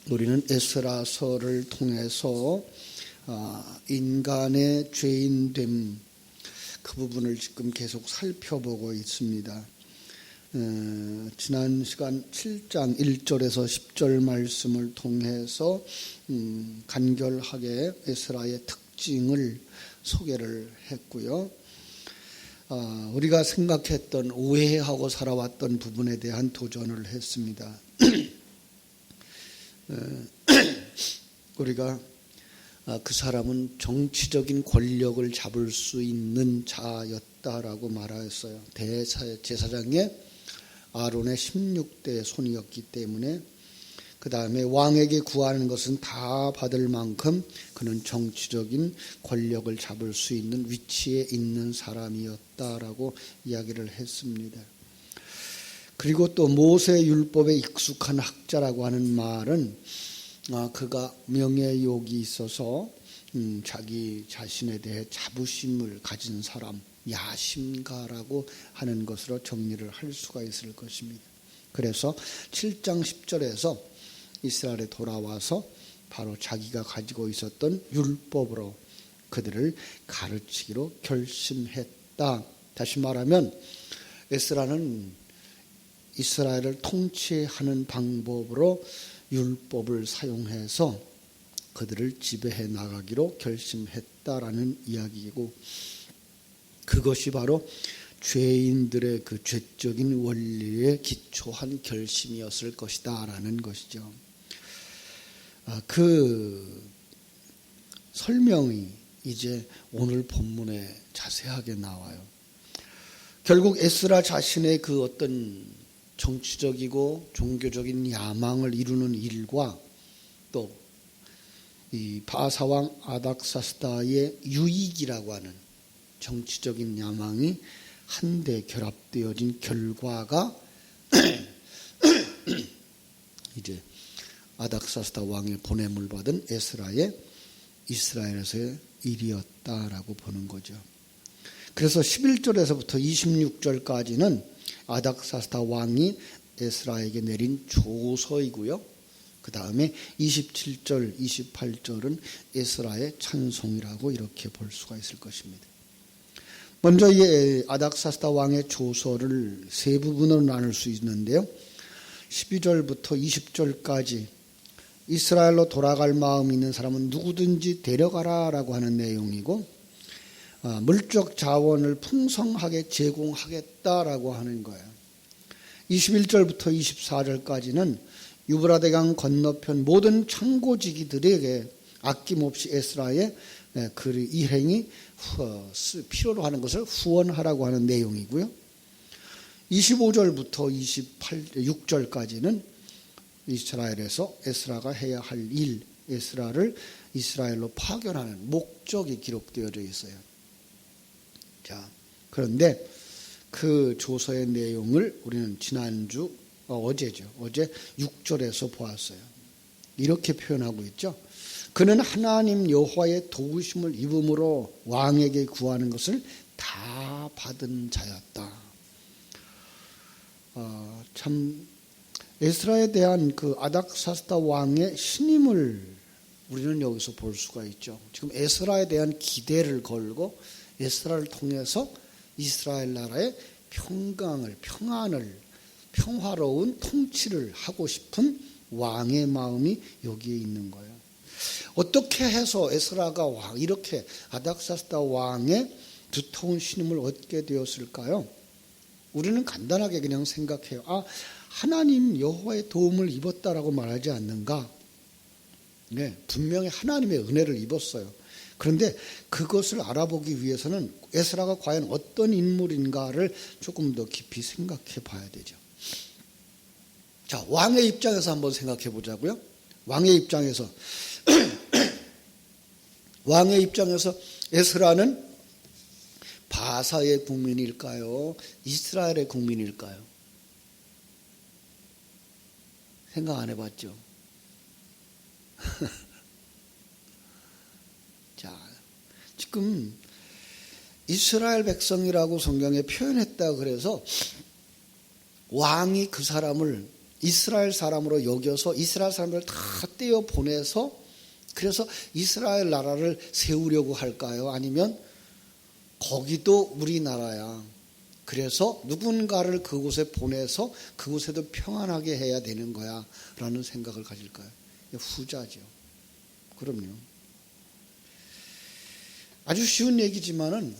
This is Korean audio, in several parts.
우리는 에스라서를 통해서 인간의 죄인됨 그 부분을 지금 계속 살펴보고 있습니다. 지난 시간 7장 1절에서 10절 말씀을 통해서 간결하게 에스라의 특징을 소개를 했고요. 우리가 생각했던 오해하고 살아왔던 부분에 대한 도전을 했습니다. 우리가 그 사람은 정치적인 권력을 잡을 수 있는 자였다라고 말하였어요. 대제사장의 아론의 16대 손이었기 때문에, 그 다음에 왕에게 구하는 것은 다 받을 만큼 그는 정치적인 권력을 잡을 수 있는 위치에 있는 사람이었다라고 이야기를 했습니다. 그리고 또 모세율법에 익숙한 학자라고 하는 말은 그가 명예욕이 있어서 자기 자신에 대해 자부심을 가진 사람, 야심가라고 하는 것으로 정리를 할 수가 있을 것입니다. 그래서 7장 10절에서 이스라엘에 돌아와서 바로 자기가 가지고 있었던 율법으로 그들을 가르치기로 결심했다. 다시 말하면 에스라는 이스라엘을 통치하는 방법으로 율법을 사용해서 그들을 지배해 나가기로 결심했다라는 이야기이고, 그것이 바로 죄인들의 그 죄적인 원리에 기초한 결심이었을 것이다라는 것이죠. 그 설명이 이제 오늘 본문에 자세하게 나와요. 결국 에스라 자신의 그 어떤 정치적이고 종교적인 야망을 이루는 일과 또 이 바사왕 아닥사스다의 유익이라고 하는 정치적인 야망이 한데 결합되어진 결과가 이제 아닥사스다 왕의 보냄을 받은 에스라의 이스라엘에서의 일이었다라고 보는 거죠. 그래서 11절에서부터 26절까지는 아닥사스다 왕이 에스라에게 내린 조서이고요. 그 다음에 27절, 28절은 에스라의 찬송이라고 이렇게 볼 수가 있을 것입니다. 먼저 이 아닥사스다 왕의 조서를 세 부분으로 나눌 수 있는데요. 12절부터 20절까지 이스라엘로 돌아갈 마음이 있는 사람은 누구든지 데려가라라고 하는 내용이고, 물적 자원을 풍성하게 제공하겠다라고 하는 거예요. 21절부터 24절까지는 유브라데강 건너편 모든 창고지기들에게 아낌없이 에스라의 그 일행이 필요로 하는 것을 후원하라고 하는 내용이고요. 25절부터 26절까지는 이스라엘에서 에스라가 해야 할 일, 에스라를 이스라엘로 파견하는 목적이 기록되어져 있어요. 자, 그런데 그 조서의 내용을 우리는 어제 6절에서 보았어요. 이렇게 표현하고 있죠. 그는 하나님 여호와의 도우심을 입음으로 왕에게 구하는 것을 다 받은 자였다. 참 에스라에 대한 그 아닥사스다 왕의 신임을 우리는 여기서 볼 수가 있죠. 지금 에스라에 대한 기대를 걸고 에스라를 통해서 이스라엘 나라의 평안을 평화로운 통치를 하고 싶은 왕의 마음이 여기에 있는 거예요. 어떻게 해서 에스라가 이렇게 아닥사스다 왕의 두터운 신임을 얻게 되었을까요? 우리는 간단하게 그냥 생각해요. 하나님 여호와의 도움을 입었다라고 말하지 않는가? 네, 분명히 하나님의 은혜를 입었어요. 그런데 그것을 알아보기 위해서는 에스라가 과연 어떤 인물인가를 조금 더 깊이 생각해 봐야 되죠. 자, 왕의 입장에서 한번 생각해 보자고요. 왕의 입장에서 에스라는 바사의 국민일까요? 이스라엘의 국민일까요? 생각 안 해봤죠? 자, 지금 이스라엘 백성이라고 성경에 표현했다 그래서 왕이 그 사람을 이스라엘 사람으로 여겨서 이스라엘 사람들을 다 떼어 보내서 그래서 이스라엘 나라를 세우려고 할까요? 아니면 거기도 우리나라야. 그래서 누군가를 그곳에 보내서 그곳에도 평안하게 해야 되는 거야 라는 생각을 가질까요? 후자죠. 그럼요. 아주 쉬운 얘기지만은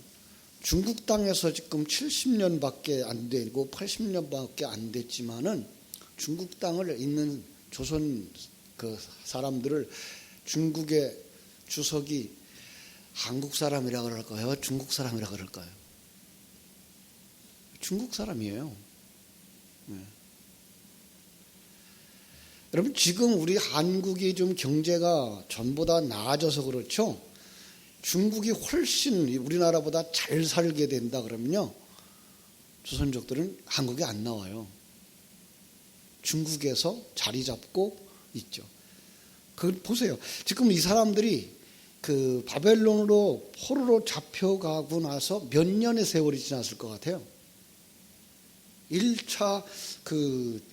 중국 땅에서 지금 70년밖에 안 되고 80년밖에 안 됐지만은 중국 땅을 있는 조선 그 사람들을 중국의 주석이 한국 사람이라 그럴까요? 중국 사람이라 그럴까요? 중국 사람이에요. 네. 여러분 지금 우리 한국이 좀 경제가 전보다 나아져서 그렇죠. 중국이 훨씬 우리나라보다 잘 살게 된다 그러면요. 조선족들은 한국에 안 나와요. 중국에서 자리 잡고 있죠. 그 보세요. 지금 이 사람들이 그 바벨론으로 포로로 잡혀가고 나서 몇 년의 세월이 지났을 것 같아요. 1차 그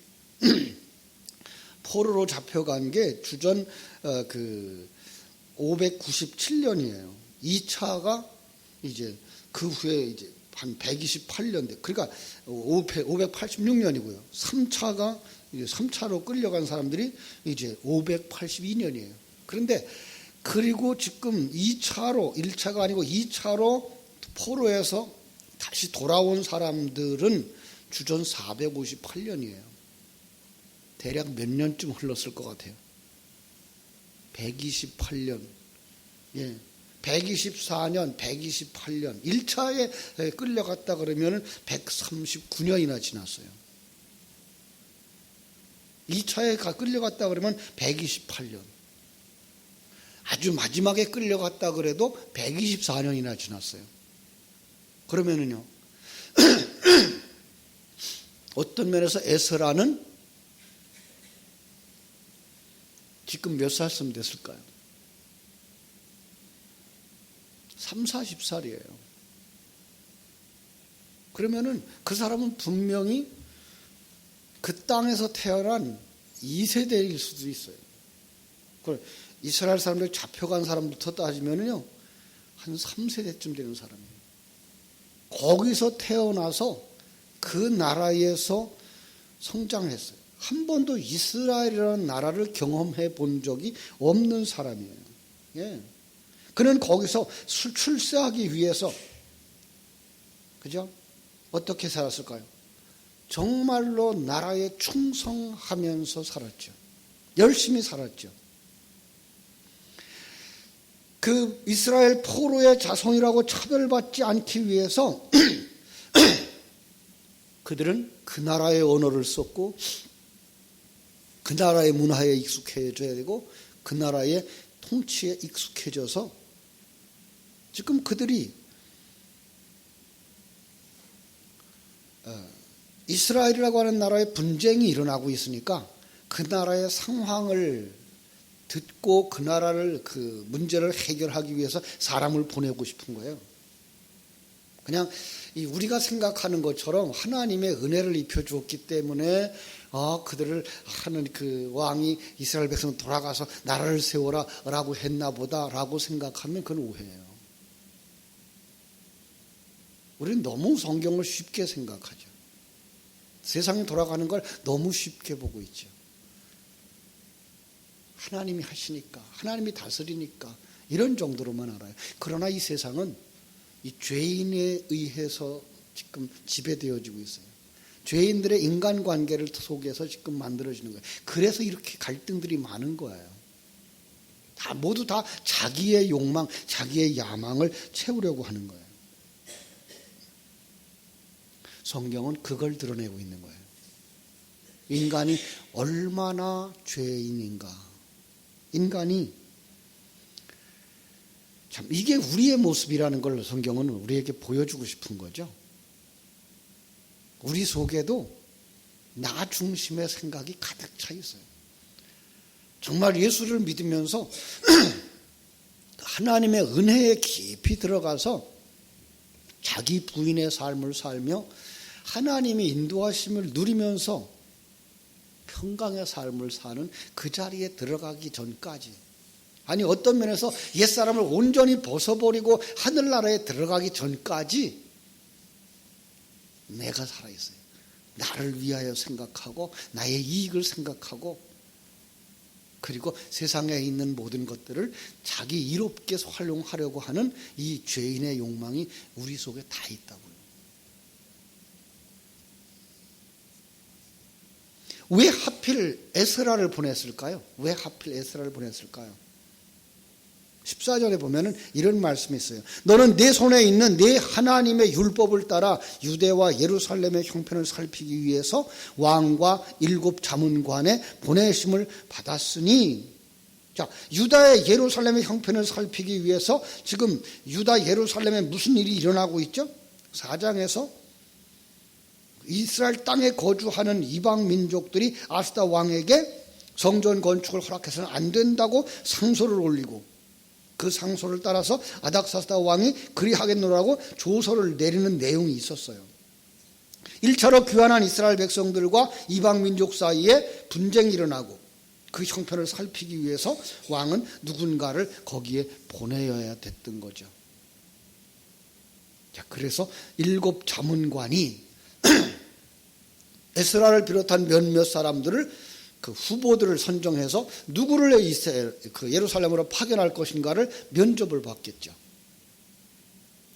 포로로 잡혀간 게 주전 그 597년이에요. 2차가 이제 그 후에 이제 한 128년 돼. 그러니까 586년이고요. 3차가 이제 3차로 끌려간 사람들이 이제 582년이에요. 그런데 그리고 지금 2차로 1차가 아니고 2차로 포로에서 다시 돌아온 사람들은 주전 458년이에요. 대략 몇 년쯤 흘렀을 것 같아요? 128년. 예. 124년, 128년. 1차에 끌려갔다 그러면 139년이나 지났어요. 2차에 끌려갔다 그러면 128년. 아주 마지막에 끌려갔다 그래도 124년이나 지났어요. 그러면은요. 어떤 면에서 에스라는 지금 몇 살쯤 됐을까요? 30, 40살이에요. 그러면은 그 사람은 분명히 그 땅에서 태어난 2세대일 수도 있어요. 이스라엘 사람들 잡혀간 사람부터 따지면요, 한 3세대쯤 되는 사람이에요. 거기서 태어나서 그 나라에서 성장했어요. 한 번도 이스라엘이라는 나라를 경험해 본 적이 없는 사람이에요. 예. 그는 거기서 출세하기 위해서, 그죠? 어떻게 살았을까요? 정말로 나라에 충성하면서 살았죠. 열심히 살았죠. 그 이스라엘 포로의 자손이라고 차별받지 않기 위해서 그들은 그 나라의 언어를 썼고 그 나라의 문화에 익숙해져야 되고 그 나라의 통치에 익숙해져서 지금 그들이 이스라엘이라고 하는 나라에 분쟁이 일어나고 있으니까 그 나라의 상황을 듣고 그 나라를 그 문제를 해결하기 위해서 사람을 보내고 싶은 거예요. 그냥 우리가 생각하는 것처럼 하나님의 은혜를 입혀주었기 때문에 그들을 하는 그 왕이 이스라엘 백성 돌아가서 나라를 세워라 라고 했나 보다 라고 생각하면 그건 오해예요. 우리는 너무 성경을 쉽게 생각하죠. 세상이 돌아가는 걸 너무 쉽게 보고 있죠. 하나님이 하시니까, 하나님이 다스리니까 이런 정도로만 알아요. 그러나 이 세상은 이 죄인에 의해서 지금 지배되어지고 있어요. 죄인들의 인간관계를 속에서 지금 만들어지는 거예요. 그래서 이렇게 갈등들이 많은 거예요. 모두 다 자기의 욕망, 자기의 야망을 채우려고 하는 거예요. 성경은 그걸 드러내고 있는 거예요. 인간이 얼마나 죄인인가. 인간이 참 이게 우리의 모습이라는 걸 성경은 우리에게 보여주고 싶은 거죠. 우리 속에도 나 중심의 생각이 가득 차 있어요. 정말 예수를 믿으면서 하나님의 은혜에 깊이 들어가서 자기 부인의 삶을 살며 하나님의 인도하심을 누리면서 평강의 삶을 사는 그 자리에 들어가기 전까지, 아니 어떤 면에서 옛사람을 온전히 벗어버리고 하늘나라에 들어가기 전까지 내가 살아있어요. 나를 위하여 생각하고 나의 이익을 생각하고, 그리고 세상에 있는 모든 것들을 자기 이롭게 활용하려고 하는 이 죄인의 욕망이 우리 속에 다 있다고요. 왜 하필 에스라를 보냈을까요? 왜 하필 에스라를 보냈을까요? 14절에 보면은 이런 말씀이 있어요. 너는 내 손에 있는 내 하나님의 율법을 따라 유대와 예루살렘의 형편을 살피기 위해서 왕과 7 자문관의 보내심을 받았으니, 자, 유다의 예루살렘의 형편을 살피기 위해서 지금 유다 예루살렘에 무슨 일이 일어나고 있죠? 4장에서 이스라엘 땅에 거주하는 이방 민족들이 아스다 왕에게 성전 건축을 허락해서는 안 된다고 상소를 올리고, 그 상소를 따라서 아닥사스다 왕이 그리하겠노라고 조서를 내리는 내용이 있었어요. 1차로 귀환한 이스라엘 백성들과 이방 민족 사이에 분쟁이 일어나고, 그 형편을 살피기 위해서 왕은 누군가를 거기에 보내야 됐던 거죠. 자, 그래서 7 자문관이 에스라를 비롯한 몇몇 사람들을, 그 후보들을 선정해서 누구를 그 예루살렘으로 파견할 것인가를 면접을 받겠죠.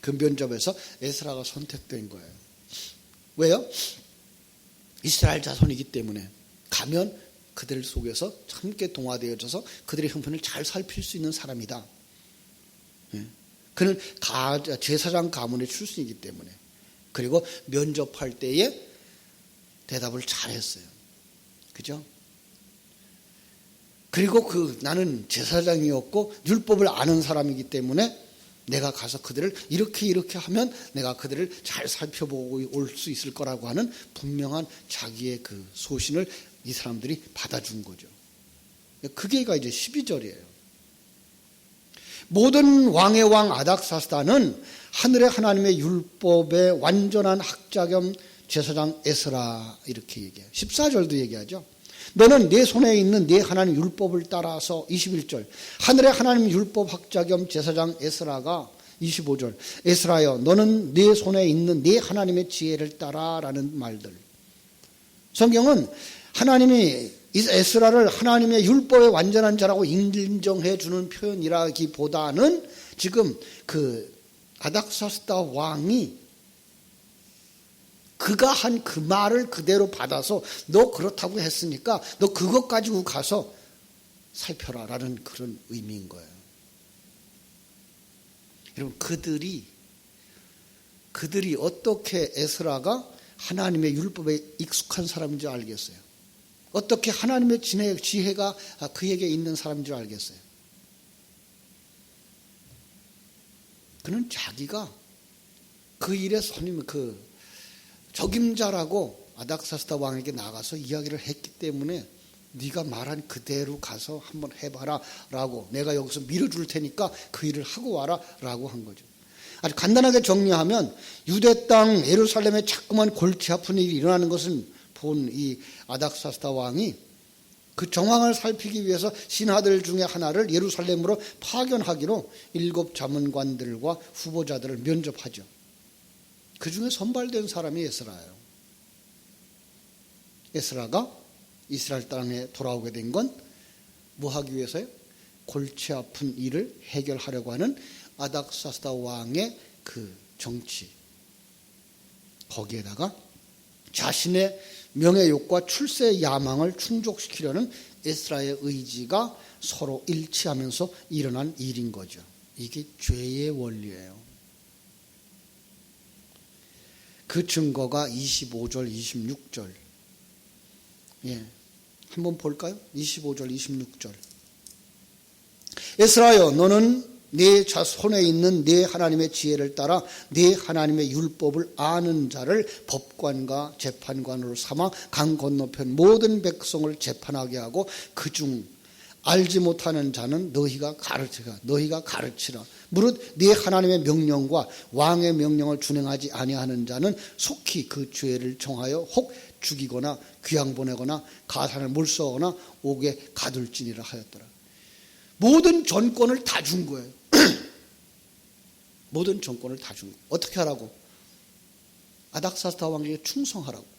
그 면접에서 에스라가 선택된 거예요. 왜요? 이스라엘 자손이기 때문에 가면 그들 속에서 함께 동화되어져서 그들의 형편을 잘 살필 수 있는 사람이다. 그는 제사장 가문의 출신이기 때문에, 그리고 면접할 때에 대답을 잘했어요. 그죠? 그리고 나는 제사장이었고 율법을 아는 사람이기 때문에 내가 가서 그들을 이렇게 하면 내가 그들을 잘 살펴보고 올 수 있을 거라고 하는 분명한 자기의 그 소신을 이 사람들이 받아준 거죠. 그게가 이제 12절이에요. 모든 왕의 왕 아닥사스다는 하늘의 하나님의 율법의 완전한 학자 겸 제사장 에스라, 이렇게 얘기해요. 14절도 얘기하죠. 너는 내 손에 있는 내 하나님 율법을 따라서, 21절 하늘의 하나님 율법 학자 겸 제사장 에스라가, 25절 에스라여 너는 내 손에 있는 내 하나님의 지혜를 따라 라는 말들. 성경은 하나님이 에스라를 하나님의 율법의 완전한 자라고 인정해 주는 표현이라기보다는 지금 그 아닥사스다 왕이 그가 한 그 말을 그대로 받아서 너 그렇다고 했으니까 너 그것 가지고 가서 살펴라 라는 그런 의미인 거예요. 여러분, 그들이 어떻게 에스라가 하나님의 율법에 익숙한 사람인 줄 알겠어요? 어떻게 하나님의 지혜가 그에게 있는 사람인 줄 알겠어요? 그는 자기가 그 일에 적임자라고 아닥사스다 왕에게 나가서 이야기를 했기 때문에 네가 말한 그대로 가서 한번 해봐라 라고, 내가 여기서 밀어줄 테니까 그 일을 하고 와라 라고 한 거죠. 아주 간단하게 정리하면 유대 땅 예루살렘에 자꾸만 골치 아픈 일이 일어나는 것은 본 이 아닥사스다 왕이 그 정황을 살피기 위해서 신하들 중에 하나를 예루살렘으로 파견하기로 7 자문관들과 후보자들을 면접하죠. 그 중에 선발된 사람이 에스라예요. 에스라가 이스라엘 땅에 돌아오게 된 건 뭐 하기 위해서요? 골치 아픈 일을 해결하려고 하는 아닥사스다 왕의 그 정치, 거기에다가 자신의 명예욕과 출세의 야망을 충족시키려는 에스라의 의지가 서로 일치하면서 일어난 일인 거죠. 이게 죄의 원리예요. 그 증거가 25절, 26절. 예, 한번 볼까요? 25절, 26절. 에스라여, 너는 네 손에 있는 네 하나님의 지혜를 따라 네 하나님의 율법을 아는 자를 법관과 재판관으로 삼아 강 건너편 모든 백성을 재판하게 하고 그중 알지 못하는 자는 너희가 가르치라. 무릇 네 하나님의 명령과 왕의 명령을 준행하지 아니하는 자는 속히 그 죄를 정하여 혹 죽이거나 귀양 보내거나 가산을 몰수하거나 옥에 가둘지니라 하였더라. 모든 전권을 다 준 거예요. 모든 전권을 다 준 거예요. 어떻게 하라고? 아닥사스다 왕에게 충성하라고.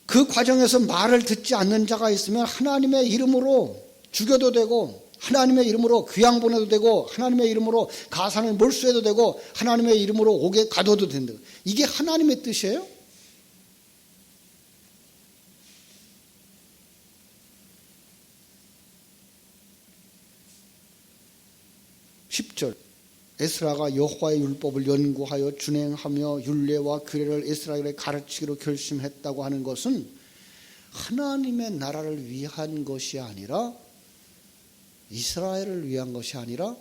그 과정에서 말을 듣지 않는 자가 있으면 하나님의 이름으로 죽여도 되고, 하나님의 이름으로 귀양 보내도 되고, 하나님의 이름으로 가산을 몰수해도 되고, 하나님의 이름으로 옥에 가둬도 된다. 이게 하나님의 뜻이에요? (10절) 에스라가 여호와의 율법을 연구하여 준행하며 율례와 규례를 이스라엘에 가르치기로 결심했다고 하는 것은 하나님의 나라를 위한 것이 아니라, 이스라엘을 위한 것이 아니라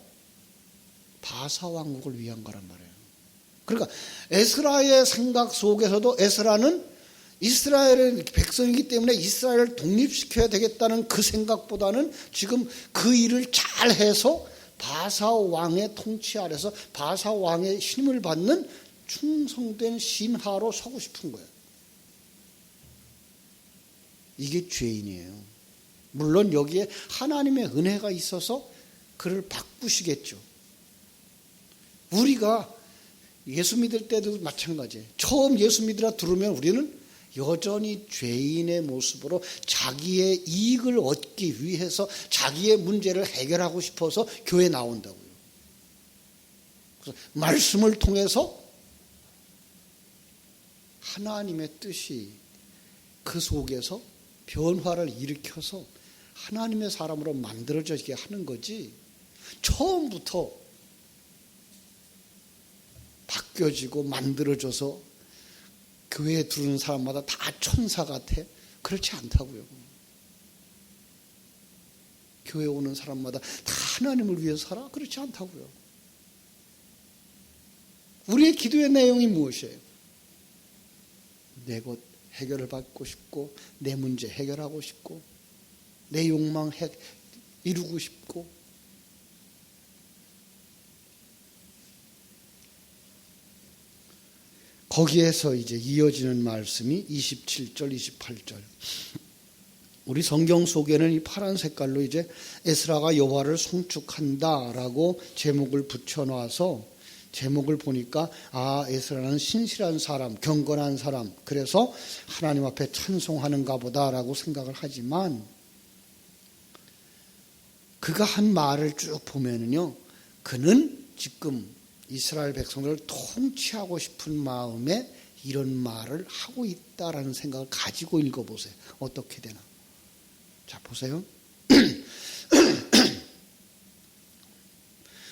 바사 왕국을 위한 거란 말이에요. 그러니까 에스라의 생각 속에서도 에스라는 이스라엘의 백성이기 때문에 이스라엘을 독립시켜야 되겠다는 그 생각보다는 지금 그 일을 잘해서 바사 왕의 통치 아래서 바사 왕의 힘을 받는 충성된 신하로 서고 싶은 거예요. 이게 죄인이에요. 물론 여기에 하나님의 은혜가 있어서 그를 바꾸시겠죠. 우리가 예수 믿을 때도 마찬가지예요. 처음 예수 믿으라 들으면 우리는 여전히 죄인의 모습으로 자기의 이익을 얻기 위해서 자기의 문제를 해결하고 싶어서 교회에 나온다고요. 그래서 말씀을 통해서 하나님의 뜻이 그 속에서 변화를 일으켜서 하나님의 사람으로 만들어지게 하는 거지, 처음부터 바뀌어지고 만들어져서 교회에 들어오는 사람마다 다 천사 같아? 그렇지 않다고요. 교회에 오는 사람마다 다 하나님을 위해서 살아? 그렇지 않다고요. 우리의 기도의 내용이 무엇이에요? 내 것 해결을 받고 싶고, 내 문제 해결하고 싶고, 내 욕망 이루고 싶고, 거기에서 이제 이어지는 말씀이 27절, 28절. 우리 성경 속에는 이 파란 색깔로 이제 에스라가 여호와를 송축한다라고 제목을 붙여놔서, 제목을 보니까 에스라는 신실한 사람, 경건한 사람, 그래서 하나님 앞에 찬송하는가 보다라고 생각을 하지만, 그가 한 말을 쭉 보면은요, 그는 지금 이스라엘 백성들을 통치하고 싶은 마음에 이런 말을 하고 있다라는 생각을 가지고 읽어보세요. 어떻게 되나? 자, 보세요.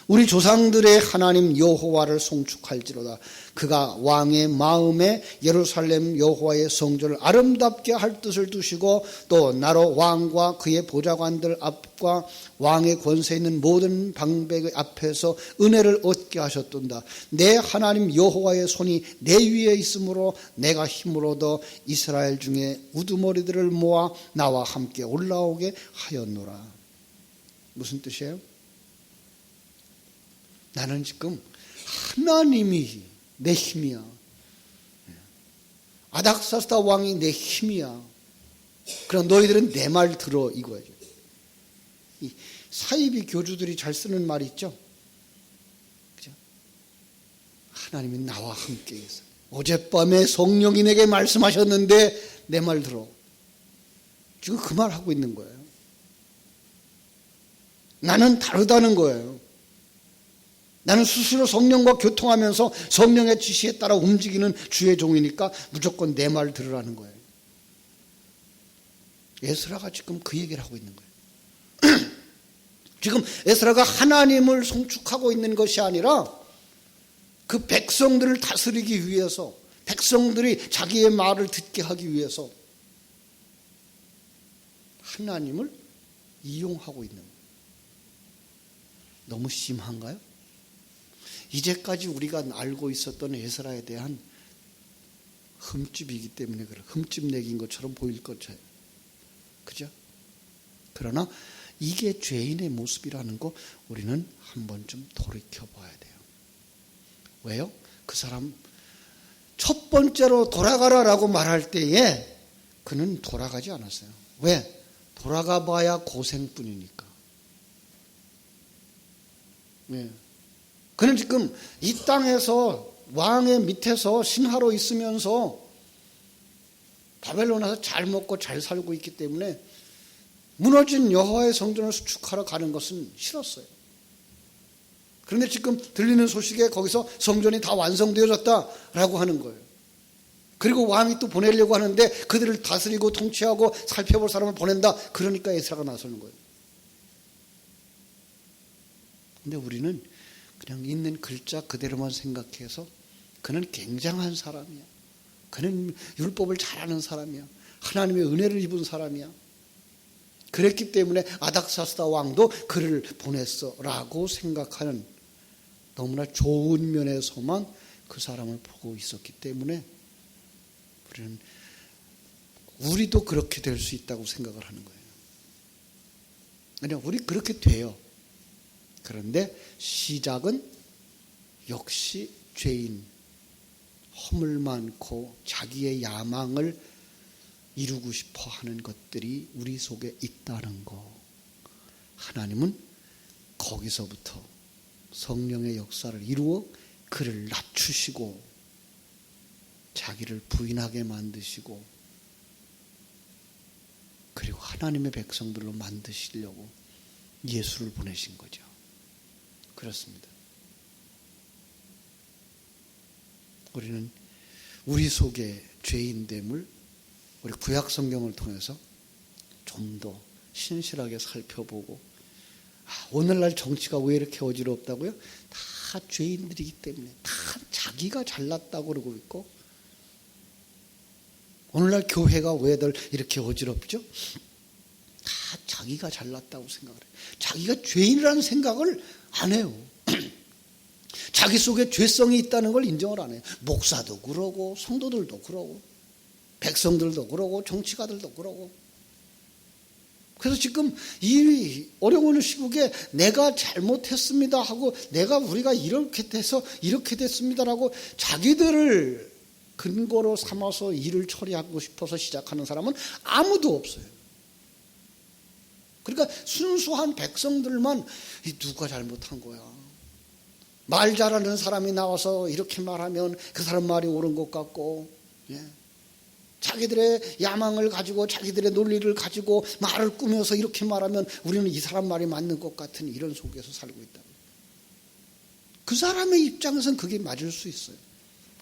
우리 조상들의 하나님 여호와를 송축할지로다. 그가 왕의 마음에 예루살렘 여호와의 성전을 아름답게 할 뜻을 두시고, 또 나로 왕과 그의 보좌관들 앞과 왕의 권세 있는 모든 방백 앞에서 은혜를 얻게 하셨던다. 내 하나님 여호와의 손이 내 위에 있으므로 내가 힘을 얻어 이스라엘 중에 우두머리들을 모아 나와 함께 올라오게 하였노라. 무슨 뜻이에요? 나는 지금 하나님이 내 힘이야. 아닥사스다 왕이 내 힘이야. 그럼 너희들은 내 말 들어, 이거예요. 이 사이비 교주들이 잘 쓰는 말이 있죠. 그죠? 하나님이 나와 함께 있어. 어젯밤에 성령이 내게 말씀하셨는데 내 말 들어. 지금 그 말 하고 있는 거예요. 나는 다르다는 거예요. 나는 스스로 성령과 교통하면서 성령의 지시에 따라 움직이는 주의 종이니까 무조건 내 말 들으라는 거예요. 에스라가 지금 그 얘기를 하고 있는 거예요. 지금 에스라가 하나님을 송축하고 있는 것이 아니라 그 백성들을 다스리기 위해서, 백성들이 자기의 말을 듣게 하기 위해서 하나님을 이용하고 있는 거예요. 너무 심한가요? 이제까지 우리가 알고 있었던 에스라에 대한 흠집이기 때문에 그래. 흠집 내긴 것처럼 보일 것이에요. 그죠? 그러나 이게 죄인의 모습이라는 거 우리는 한 번쯤 돌이켜봐야 돼요. 왜요? 그 사람 첫 번째로 돌아가라라고 말할 때에 그는 돌아가지 않았어요. 왜? 돌아가 봐야 고생뿐이니까. 네. 그는 지금 이 땅에서 왕의 밑에서 신하로 있으면서 바벨론에서 잘 먹고 잘 살고 있기 때문에 무너진 여호와의 성전을 수축하러 가는 것은 싫었어요. 그런데 지금 들리는 소식에 거기서 성전이 다 완성되어졌다라고 하는 거예요. 그리고 왕이 또 보내려고 하는데 그들을 다스리고 통치하고 살펴볼 사람을 보낸다. 그러니까 에스라가 나서는 거예요. 근데 우리는 그냥 있는 글자 그대로만 생각해서 그는 굉장한 사람이야. 그는 율법을 잘하는 사람이야. 하나님의 은혜를 입은 사람이야. 그랬기 때문에 아닥사스다 왕도 그를 보냈어 라고 생각하는 너무나 좋은 면에서만 그 사람을 보고 있었기 때문에 우리는 우리도 그렇게 될 수 있다고 생각을 하는 거예요. 그냥 우리 그렇게 돼요. 그런데 시작은 역시 죄인, 허물 많고 자기의 야망을 이루고 싶어 하는 것들이 우리 속에 있다는 거. 하나님은 거기서부터 성령의 역사를 이루어 그를 낮추시고 자기를 부인하게 만드시고 그리고 하나님의 백성들로 만드시려고 예수를 보내신 거죠. 그렇습니다. 우리는 우리 속에 죄인됨을 우리 구약 성경을 통해서 좀 더 신실하게 살펴보고 오늘날 정치가 왜 이렇게 어지럽다고요? 다 죄인들이기 때문에 다 자기가 잘났다고 그러고 있고 오늘날 교회가 왜들 이렇게 어지럽죠? 다 자기가 잘났다고 생각을 해요. 자기가 죄인이라는 생각을 안 해요. 자기 속에 죄성이 있다는 걸 인정을 안 해요. 목사도 그러고 성도들도 그러고 백성들도 그러고 정치가들도 그러고. 그래서 지금 이 어려운 시국에 내가 잘못했습니다 하고 우리가 이렇게 돼서 이렇게 됐습니다라고 자기들을 근거로 삼아서 일을 처리하고 싶어서 시작하는 사람은 아무도 없어요. 그러니까 순수한 백성들만 누가 잘못한 거야. 말 잘하는 사람이 나와서 이렇게 말하면 그 사람 말이 옳은 것 같고, 자기들의 야망을 가지고 자기들의 논리를 가지고 말을 꾸며서 이렇게 말하면 우리는 이 사람 말이 맞는 것 같은 이런 속에서 살고 있다. 그 사람의 입장에서는 그게 맞을 수 있어요.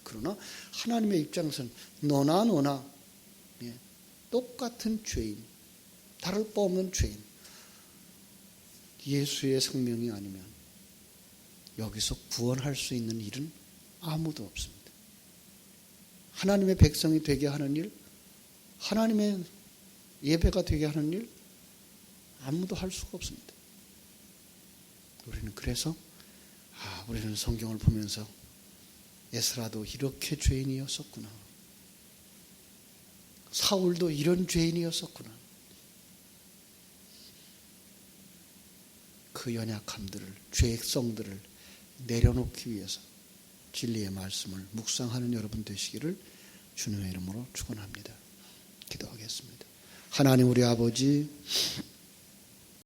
그러나 하나님의 입장에서는 너나 똑같은 죄인, 다를 바 없는 죄인, 예수의 생명이 아니면 여기서 구원할 수 있는 일은 아무도 없습니다. 하나님의 백성이 되게 하는 일, 하나님의 예배가 되게 하는 일 아무도 할 수가 없습니다. 우리는 그래서 우리는 성경을 보면서 에스라도 이렇게 죄인이었었구나. 사울도 이런 죄인이었었구나. 그 연약함들을, 죄성들을 내려놓기 위해서 진리의 말씀을 묵상하는 여러분 되시기를 주님의 이름으로 축원합니다. 기도하겠습니다. 하나님 우리 아버지,